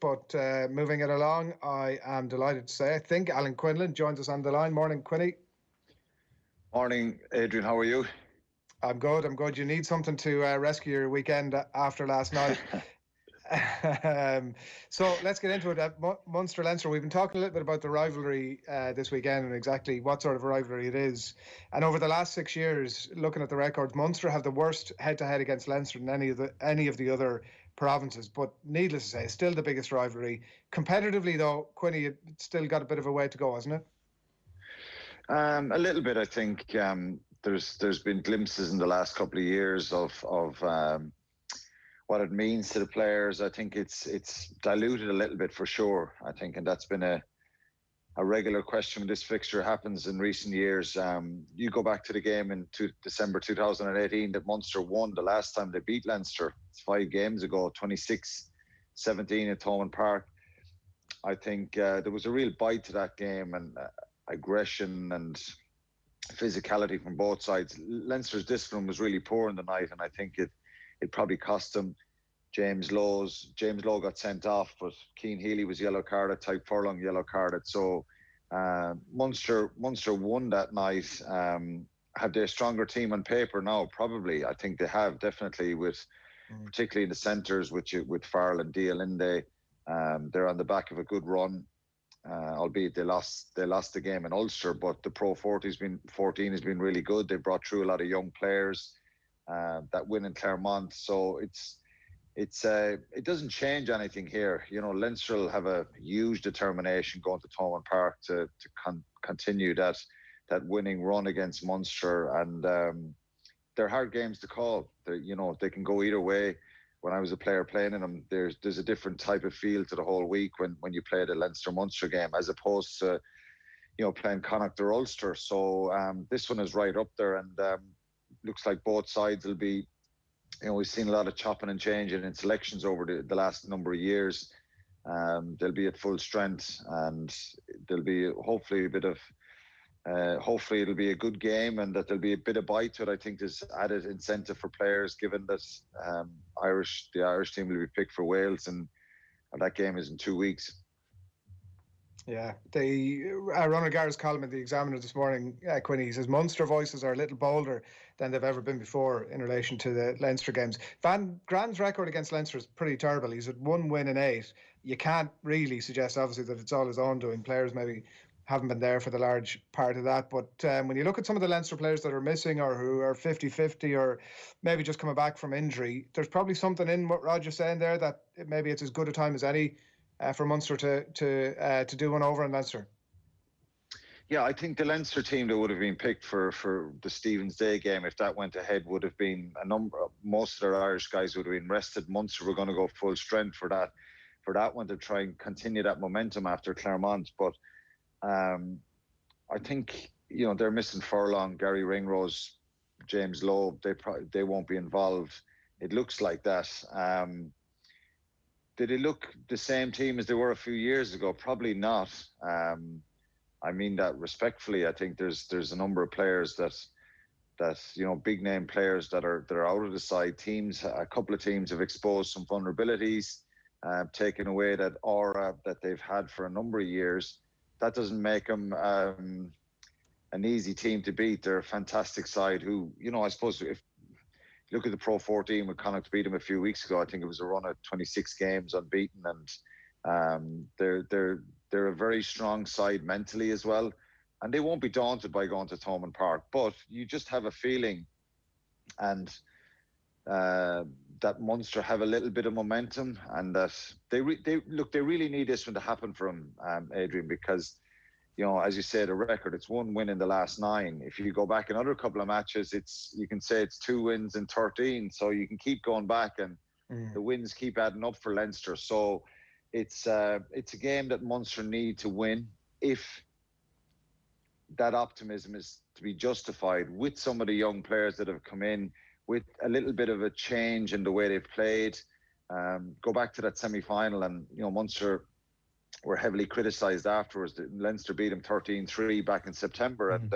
but moving it along, I am delighted to say, I think Alan Quinlan joins us on the line. Morning, Quinny. Morning, Adrian. How are you? I'm good. You need something to rescue your weekend after last night. So let's get into it. Munster Leinster, we've been talking a little bit about the rivalry this weekend and exactly what sort of a rivalry it is. And over the last 6 years, looking at the records, Munster have the worst head-to-head against Leinster than any of the other provinces. But needless to say, it's still the biggest rivalry. Competitively, though, Quinny, it's still got a bit of a way to go, hasn't it? A little bit, I think. There's been glimpses in the last couple of years of what it means to the players. I think it's diluted a little bit for sure, I think, and that's been a regular question when this fixture happens in recent years. You go back to the game in December 2018 that Munster won the last time they beat Leinster. It's 5 games ago, 26-17 at Thomond Park. I think there was a real bite to that game and aggression and physicality from both sides. Leinster's discipline was really poor in the night, and I think it probably cost them. James Lowe got sent off, but Cian Healy was yellow carded, Tyke Furlong yellow carded. So Munster won that night. Have they a stronger team on paper now? Probably. I think they have, definitely, particularly in the centres with Farrell and Dia Linde. They're on the back of a good run. Albeit they lost the game in Ulster, but the Pro 14 has been really good. They brought through a lot of young players. That win in Claremont, so it doesn't change anything here. You know, Leinster will have a huge determination going to Thomond Park to continue that winning run against Munster, and they're hard games to call. They can go either way. When I was a player playing in them, there's a different type of feel to the whole week when you play the Leinster-Munster game as opposed to, playing Connacht or Ulster. So this one is right up there, and looks like both sides will be, we've seen a lot of chopping and changing in selections over the last number of years. They'll be at full strength, and there'll be hopefully a bit of hopefully it'll be a good game, and that there'll be a bit of bite to it. I think there's added incentive for players, given that the Irish team will be picked for Wales, and that game is in 2 weeks. Yeah, Ronald Garrett's column in the Examiner this morning, Quinny, says Munster voices are a little bolder than they've ever been before in relation to the Leinster games. Van Graan's record against Leinster is pretty terrible. He's had 1 win in 8. You can't really suggest, obviously, that it's all his own doing. Players maybe haven't been there for the large part of that. But when you look at some of the Leinster players that are missing or who are 50-50 or maybe just coming back from injury, there's probably something in what Roger's saying there that maybe it's as good a time as any for Munster to do one over in Leinster. Yeah, I think the Leinster team that would have been picked for the Stevens Day game, if that went ahead, would have been most of their Irish guys would have been rested. Munster were going to go full strength for that one to try and continue that momentum after Claremont. But I think they're missing Furlong, Gary Ringrose, James Lowe. They won't be involved. It looks like that. Did they look the same team as they were a few years ago? Probably not. I mean that respectfully. I think there's a number of players that big name players that are out of the side. A couple of teams have exposed some vulnerabilities, taken away that aura that they've had for a number of years. That doesn't make them an easy team to beat. They're a fantastic side who, I suppose if you look at the Pro 14 with Connacht beat them a few weeks ago, I think it was a run of 26 games unbeaten, and they're a very strong side mentally as well, and they won't be daunted by going to Thomond Park. But you just have a feeling, and that Munster have a little bit of momentum, and that they really need this one to happen for them, Adrian, because as you say, the record, it's 1 win in the last 9. If you go back another couple of matches, you can say it's 2 wins in 13. So you can keep going back, and the wins keep adding up for Leinster. So it's a game that Munster need to win if that optimism is to be justified with some of the young players that have come in, with a little bit of a change in the way they've played. Go back to that semi-final, and Munster were heavily criticised afterwards. Leinster beat them 13-3 back in September, and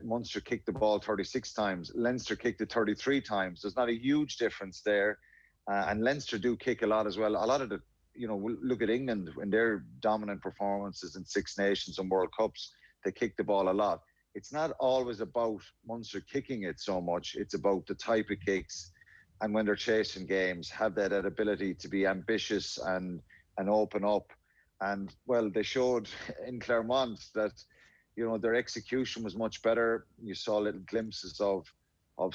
Munster kicked the ball 36 times. Leinster kicked it 33 times. There's not a huge difference there, and Leinster do kick a lot as well. A lot of the look at England in their dominant performances in Six Nations and World Cups. They kick the ball a lot. It's not always about Munster kicking it so much. It's about the type of kicks, and when they're chasing games, have that ability to be ambitious and open up. And well, they showed in Clermont that their execution was much better. You saw little glimpses of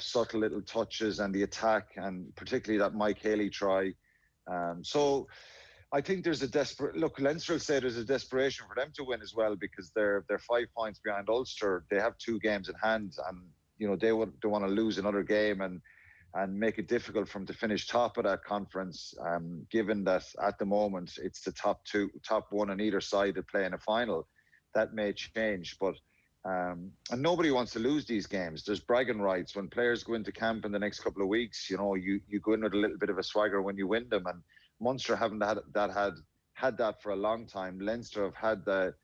subtle little touches and the attack, and particularly that Mike Haley try. So I think there's a Leinster will say there's a desperation for them to win as well, because they're 5 points behind Ulster. They have 2 games in hand, and they want to lose another game and make it difficult for them to finish top of that conference. Given that at the moment it's the top one on either side that play in a final. That may change, but and nobody wants to lose these games. There's bragging rights when players go into camp in the next couple of weeks. You go in with a little bit of a swagger when you win them, and Munster haven't had that for a long time. Leinster have had the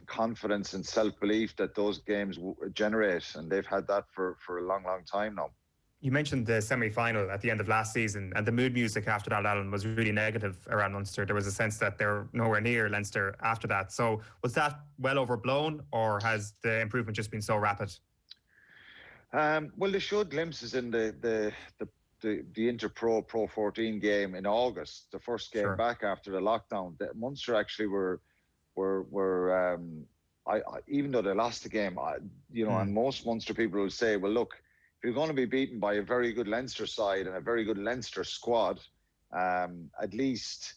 confidence and self-belief that those games generate, and they've had that for a long time now. You mentioned the semi-final at the end of last season, and the mood music after that, Alan, was really negative around Munster. There was a sense that they're nowhere near Leinster after that. So was that well overblown, or has the improvement just been so rapid? Well, they showed glimpses in the Inter-Pro Pro 14 game in August, the first game back after the lockdown. That Munster actually were even though they lost the game, and most Munster people will say, well, look, if you're going to be beaten by a very good Leinster side and a very good Leinster squad, at least,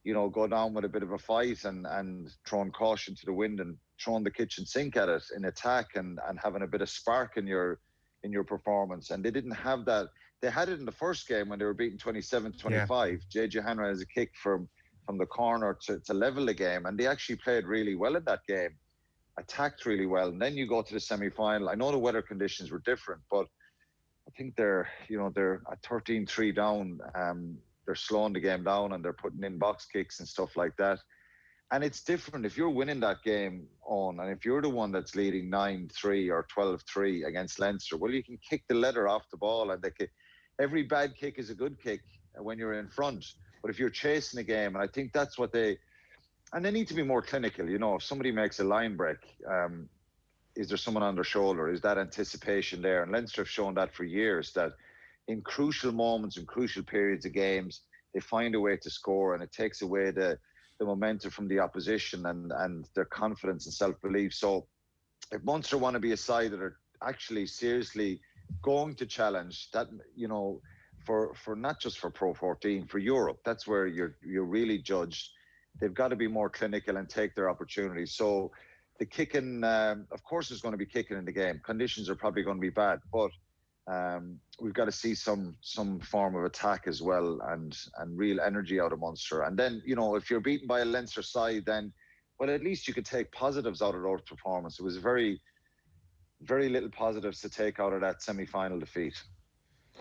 go down with a bit of a fight and throwing caution to the wind and throwing the kitchen sink at it in attack and having a bit of spark in your performance. And they didn't have that. They had it in the first game when they were beaten 27-25. Yeah. JJ Hanra has a kick from the corner to level the game, and they actually played really well in that game, attacked really well. And then you go to the semi-final. I know the weather conditions were different, but I think they're at 13-3 down. They're slowing the game down and they're putting in box kicks and stuff like that. And it's different if you're winning that game on, and if you're the one that's leading 9-3 or 12-3 against Leinster, well, you can kick the leather off the ball, and every bad kick is a good kick when you're in front. But if you're chasing a game, and I think that's what they need to be more clinical. If somebody makes a line break, is there someone on their shoulder? Is that anticipation there? And Leinster have shown that for years, that in crucial moments and crucial periods of games, they find a way to score, and it takes away the momentum from the opposition and their confidence and self-belief. So if Munster want to be a side that are actually seriously going to challenge that, for not just for Pro 14, for Europe, that's where you're really judged. They've got to be more clinical and take their opportunities. So the kicking, of course, there's going to be kicking in the game. Conditions are probably going to be bad, but we've got to see some form of attack as well, and real energy out of Munster. And then, if you're beaten by a Leinster side, then, well, at least you could take positives out of those performance. It was very, very little positives to take out of that semi-final defeat.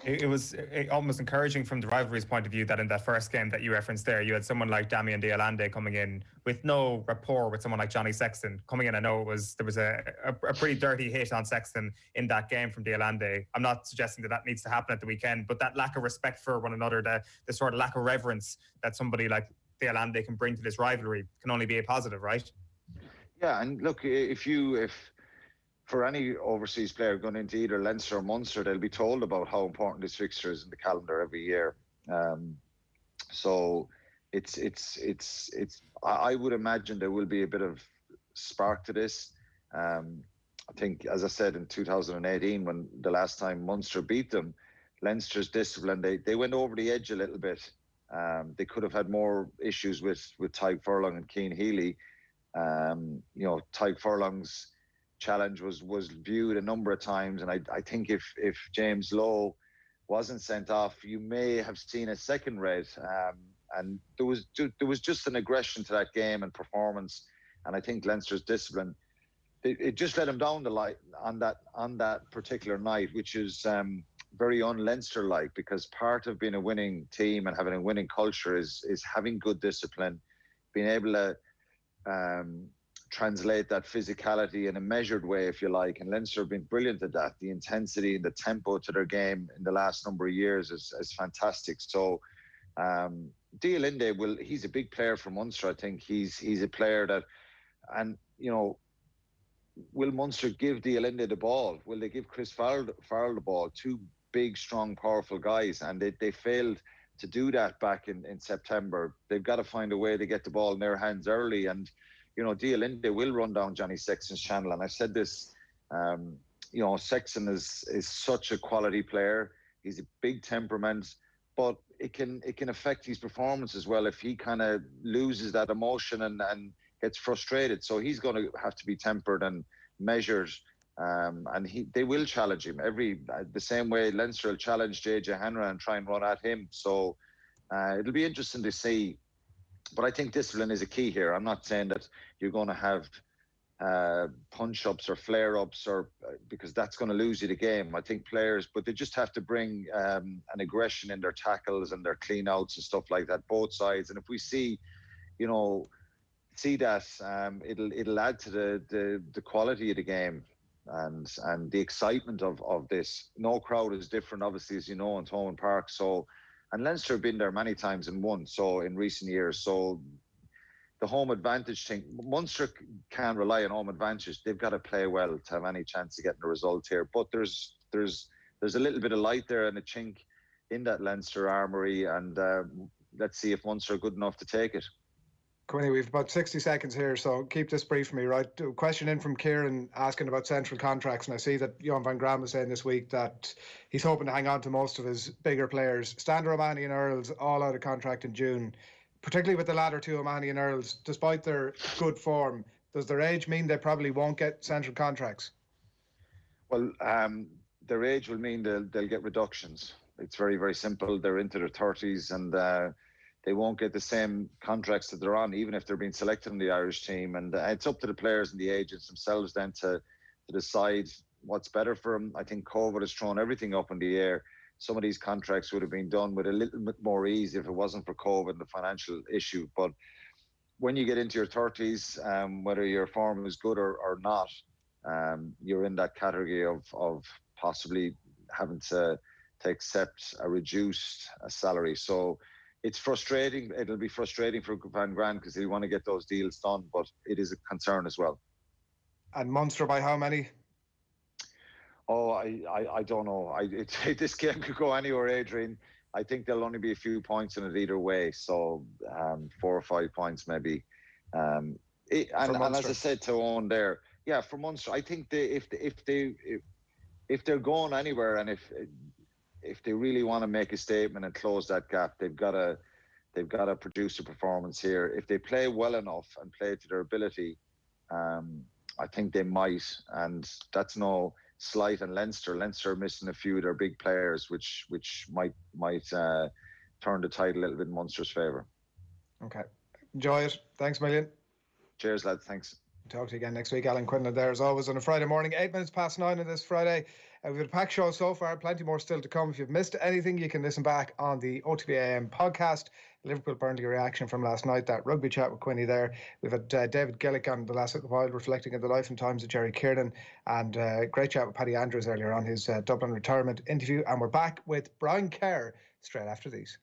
It was almost encouraging from the rivalry's point of view that in that first game that you referenced there, you had someone like Damien de Allende coming in with no rapport with someone like Johnny Sexton coming in. I know there was a pretty dirty hit on Sexton in that game from de Allende. I'm not suggesting that needs to happen at the weekend, but that lack of respect for one another, the sort of lack of reverence that somebody like de Allende can bring to this rivalry can only be a positive, right? Yeah, and look, if for any overseas player going into either Leinster or Munster, they'll be told about how important this fixture is in the calendar every year. So it's. I would imagine there will be a bit of spark to this. I think, as I said, in 2018, when the last time Munster beat them, Leinster's discipline, they went over the edge a little bit. They could have had more issues with Tadhg Furlong and Cian Healy. Tadhg Furlong's challenge was viewed a number of times, and I think if James Lowe wasn't sent off, you may have seen a second red, and there was just an aggression to that game and performance, and I think Leinster's discipline, it just let him down the light on that particular night, which is very un-Leinster like, because part of being a winning team and having a winning culture is having good discipline, being able to translate that physicality in a measured way, if you like. And Leinster have been brilliant at that. The intensity and the tempo to their game in the last number of years is fantastic. So Linde he's a big player for Munster. I think he's a player that, and will Munster give Linde the ball? Will they give Chris Farrell the ball? Two big, strong, powerful guys, and they failed to do that back in September. They've got to find a way to get the ball in their hands early, and Linde will run down Johnny Sexton's channel. And I said this, Sexton is such a quality player. He's a big temperament, but it can affect his performance as well if he kind of loses that emotion and gets frustrated. So he's going to have to be tempered and measured, and they will challenge him the same way Leinster will challenge JJ Hanrahan and try and run at him. So it'll be interesting to see. But I think discipline is a key here. I'm not saying that you're going to have punch-ups or flare-ups, because that's going to lose you the game. I think players, but they just have to bring an aggression in their tackles and their clean-outs and stuff like that, both sides. And if we see that, it'll add to the quality of the game and the excitement of this. No crowd is different, obviously, as you know, in Thomond Park. So, and Leinster have been there many times and won. So in recent years, so the home advantage thing, Munster can't rely on home advantage. They've got to play well to have any chance of getting a result here. But there's a little bit of light there and a chink in that Leinster armoury, and let's see if Munster are good enough to take it. Quinny, we've about 60 seconds here, so keep this brief for me, right? A question in from Kieran asking about central contracts, and I see that Johan van Graan was saying this week that he's hoping to hang on to most of his bigger players. Stander, O'Mahony and Earls all out of contract in June, particularly with the latter two, O'Mahony and Earls, despite their good form. Does their age mean they probably won't get central contracts? Well, their age will mean they'll get reductions. It's very, very simple. They're into their 30s, and they won't get the same contracts that they're on, even if they're being selected in the Irish team. And it's up to the players and the agents themselves then to decide what's better for them. I think COVID has thrown everything up in the air. Some of these contracts would have been done with a little bit more ease if it wasn't for COVID and the financial issue. But when you get into your 30s, whether your form is good or not, you're in that category of possibly having to accept a reduced salary. So it's frustrating. It'll be frustrating for Van Graan because they want to get those deals done, but it is a concern as well. And Munster by how many? Oh, I don't know. This game could go anywhere, Adrian. I think there'll only be a few points in it either way. So 4 or 5 points maybe. And as I said to Owen there, yeah, for Munster, I think if they're going anywhere, and if they really want to make a statement and close that gap, they've got to produce a performance here. If they play well enough and play to their ability, I think they might. And that's no slight on Leinster. Leinster are missing a few of their big players, which might turn the tide a little bit in Munster's favour. Okay. Enjoy it. Thanks a million. Cheers, lads. Thanks. Talk to you again next week. Alan Quinlan there as always on a Friday morning, 8 minutes past 9 on this Friday. We've got a packed show so far, plenty more still to come. If you've missed anything, you can listen back on the OTB AM podcast. Liverpool-Burnley reaction from last night, that rugby chat with Quinny there. We've had David Gillette on the last little while, reflecting on the life and times of Jerry Kiernan, and great chat with Paddy Andrews earlier on his Dublin retirement interview. And we're back with Brian Kerr straight after these.